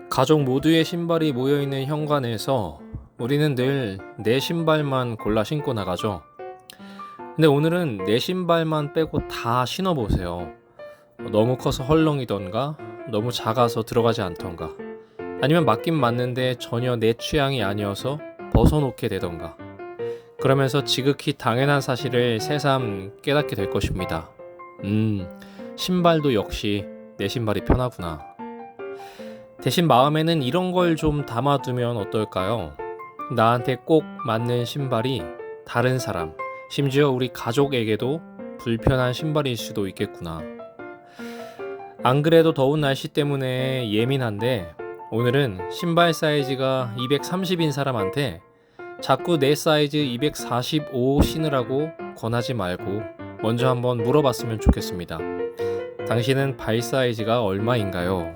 가족 모두의 신발이 모여있는 현관에서 우리는 늘 내 신발만 골라 신고 나가죠. 근데 오늘은 내 신발만 빼고 다 신어보세요. 너무 커서 헐렁이던가, 너무 작아서 들어가지 않던가, 아니면 맞긴 맞는데 전혀 내 취향이 아니어서 벗어놓게 되던가. 그러면서 지극히 당연한 사실을 새삼 깨닫게 될 것입니다. 신발도 역시 내 신발이 편하구나. 대신 마음에는 이런 걸 좀 담아두면 어떨까요? 나한테 꼭 맞는 신발이 다른 사람, 심지어 우리 가족에게도 불편한 신발일 수도 있겠구나. 안 그래도 더운 날씨 때문에 예민한데 오늘은 신발 사이즈가 230인 사람한테 자꾸 내 사이즈 245 신으라고 권하지 말고 먼저 한번 물어봤으면 좋겠습니다. 당신은 발 사이즈가 얼마인가요?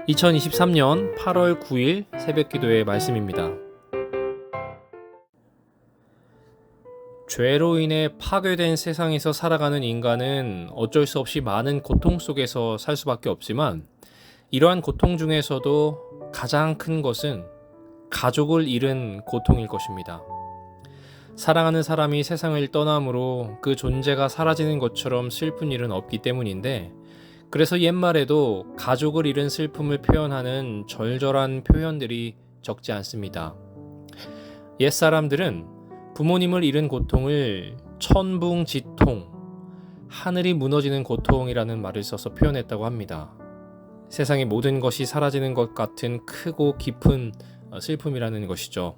2023년 8월 9일 새벽기도의 말씀입니다. 죄로 인해 파괴된 세상에서 살아가는 인간은 어쩔 수 없이 많은 고통 속에서 살 수밖에 없지만 이러한 고통 중에서도 가장 큰 것은 가족을 잃은 고통일 것입니다. 사랑하는 사람이 세상을 떠남으로 그 존재가 사라지는 것처럼 슬픈 일은 없기 때문인데, 그래서 옛말에도 가족을 잃은 슬픔을 표현하는 절절한 표현들이 적지 않습니다. 옛사람들은 부모님을 잃은 고통을 천붕지통, 하늘이 무너지는 고통이라는 말을 써서 표현했다고 합니다. 세상의 모든 것이 사라지는 것 같은 크고 깊은 슬픔이라는 것이죠.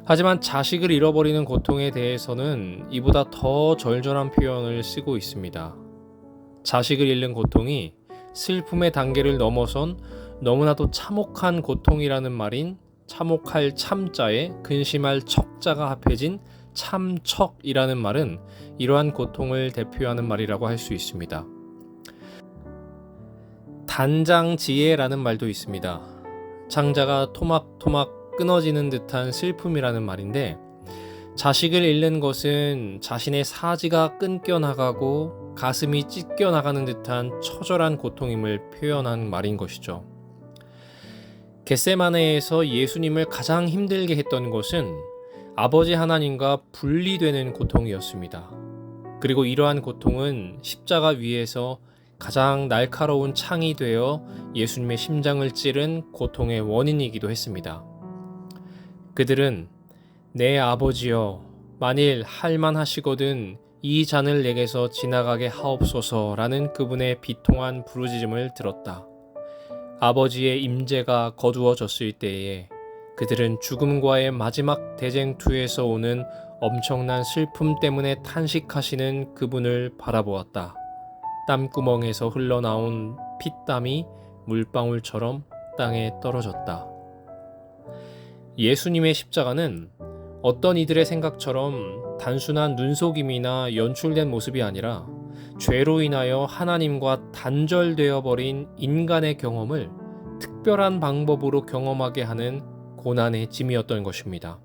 하지만 자식을 잃어버리는 고통에 대해서는 이보다 더 절절한 표현을 쓰고 있습니다. 자식을 잃는 고통이 슬픔의 단계를 넘어선 너무나도 참혹한 고통이라는 말인 참혹할 참자에 근심할 척자가 합해진 참척이라는 말은 이러한 고통을 대표하는 말이라고 할 수 있습니다. 단장지혜라는 말도 있습니다. 장자가 토막토막 끊어지는 듯한 슬픔이라는 말인데, 자식을 잃는 것은 자신의 사지가 끊겨나가고 가슴이 찢겨나가는 듯한 처절한 고통임을 표현한 말인 것이죠. 겟세마네에서 예수님을 가장 힘들게 했던 것은 아버지 하나님과 분리되는 고통이었습니다. 그리고 이러한 고통은 십자가 위에서 가장 날카로운 창이 되어 예수님의 심장을 찌른 고통의 원인이기도 했습니다. 그들은 내 아버지여, 만일 할만하시거든 이 잔을 내게서 지나가게 하옵소서라는 그분의 비통한 부르짖음을 들었다. 아버지의 임재가 거두어졌을 때에 그들은 죽음과의 마지막 대쟁투에서 오는 엄청난 슬픔 때문에 탄식하시는 그분을 바라보았다. 땀구멍에서 흘러나온 피땀이 물방울처럼 땅에 떨어졌다. 예수님의 십자가는 어떤 이들의 생각처럼 단순한 눈속임이나 연출된 모습이 아니라 죄로 인하여 하나님과 단절되어 버린 인간의 경험을 특별한 방법으로 경험하게 하는 고난의 짐이었던 것입니다.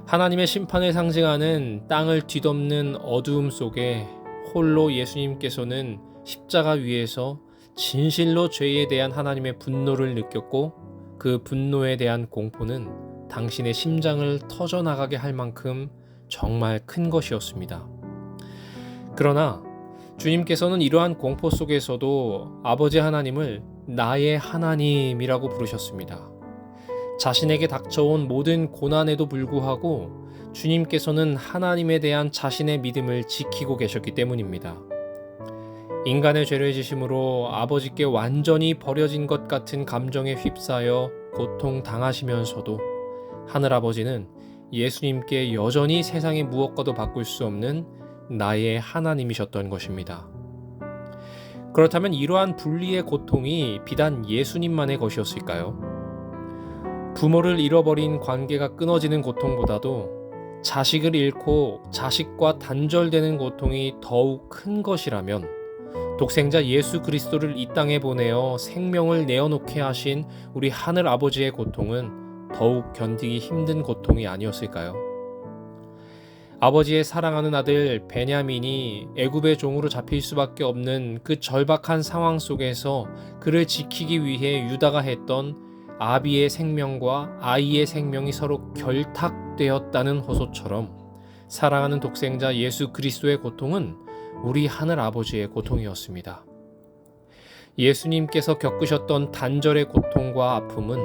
하나님의 심판을 상징하는 땅을 뒤덮는 어두움 속에 홀로 예수님께서는 십자가 위에서 진실로 죄에 대한 하나님의 분노를 느꼈고, 그 분노에 대한 공포는 당신의 심장을 터져나가게 할 만큼 정말 큰 것이었습니다. 그러나 주님께서는 이러한 공포 속에서도 아버지 하나님을 나의 하나님이라고 부르셨습니다. 자신에게 닥쳐온 모든 고난에도 불구하고 주님께서는 하나님에 대한 자신의 믿음을 지키고 계셨기 때문입니다. 인간의 죄를 지심으로 아버지께 완전히 버려진 것 같은 감정에 휩싸여 고통당하시면서도 하늘아버지는 예수님께 여전히 세상의 무엇과도 바꿀 수 없는 나의 하나님이셨던 것입니다. 그렇다면 이러한 분리의 고통이 비단 예수님만의 것이었을까요? 부모를 잃어버린 관계가 끊어지는 고통보다도 자식을 잃고 자식과 단절되는 고통이 더욱 큰 것이라면, 독생자 예수 그리스도를 이 땅에 보내어 생명을 내어놓게 하신 우리 하늘 아버지의 고통은 더욱 견디기 힘든 고통이 아니었을까요? 아버지의 사랑하는 아들 베냐민이 애굽의 종으로 잡힐 수밖에 없는 그 절박한 상황 속에서 그를 지키기 위해 유다가 했던 아비의 생명과 아이의 생명이 서로 결탁되었다는 호소처럼 사랑하는 독생자 예수 그리스도의 고통은 우리 하늘 아버지의 고통이었습니다. 예수님께서 겪으셨던 단절의 고통과 아픔은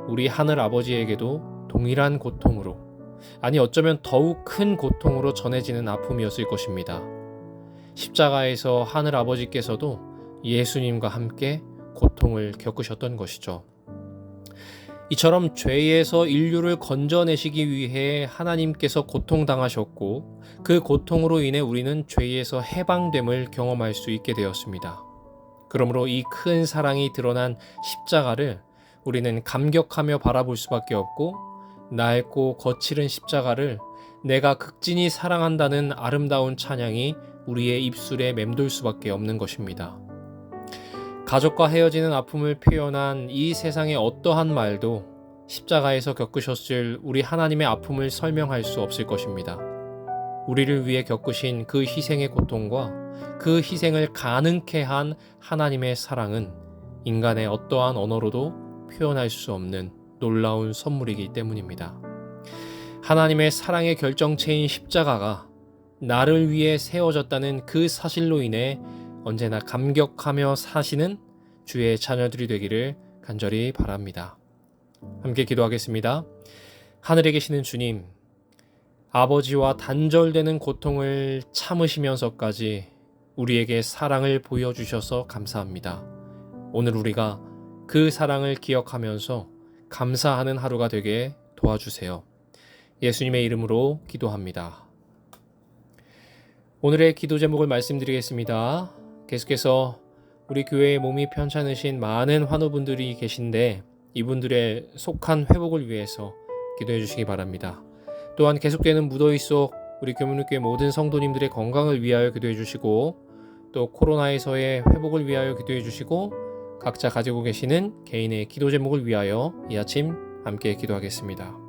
우리 하늘 아버지에게도 동일한 고통으로, 아니 어쩌면 더욱 큰 고통으로 전해지는 아픔이었을 것입니다. 십자가에서 하늘 아버지께서도 예수님과 함께 고통을 겪으셨던 것이죠. 이처럼 죄에서 인류를 건져내시기 위해 하나님께서 고통당하셨고 그 고통으로 인해 우리는 죄에서 해방됨을 경험할 수 있게 되었습니다. 그러므로 이 큰 사랑이 드러난 십자가를 우리는 감격하며 바라볼 수밖에 없고, 낡고 거칠은 십자가를 내가 극진히 사랑한다는 아름다운 찬양이 우리의 입술에 맴돌 수밖에 없는 것입니다. 가족과 헤어지는 아픔을 표현한 이 세상의 어떠한 말도 십자가에서 겪으셨을 우리 하나님의 아픔을 설명할 수 없을 것입니다. 우리를 위해 겪으신 그 희생의 고통과 그 희생을 가능케 한 하나님의 사랑은 인간의 어떠한 언어로도 표현할 수 없는 놀라운 선물이기 때문입니다. 하나님의 사랑의 결정체인 십자가가 나를 위해 세워졌다는 그 사실로 인해 언제나 감격하며 사시는 주의 자녀들이 되기를 간절히 바랍니다. 함께 기도하겠습니다. 하늘에 계시는 주님, 아버지와 단절되는 고통을 참으시면서까지 우리에게 사랑을 보여주셔서 감사합니다. 오늘 우리가 그 사랑을 기억하면서 감사하는 하루가 되게 도와주세요. 예수님의 이름으로 기도합니다. 오늘의 기도 제목을 말씀드리겠습니다. 계속해서 우리 교회의 몸이 편찮으신 많은 환우분들이 계신데 이분들의 속한 회복을 위해서 기도해 주시기 바랍니다. 또한 계속되는 무더위 속 우리 교문교회 모든 성도님들의 건강을 위하여 기도해 주시고, 또 코로나에서의 회복을 위하여 기도해 주시고, 각자 가지고 계시는 개인의 기도 제목을 위하여 이 아침 함께 기도하겠습니다.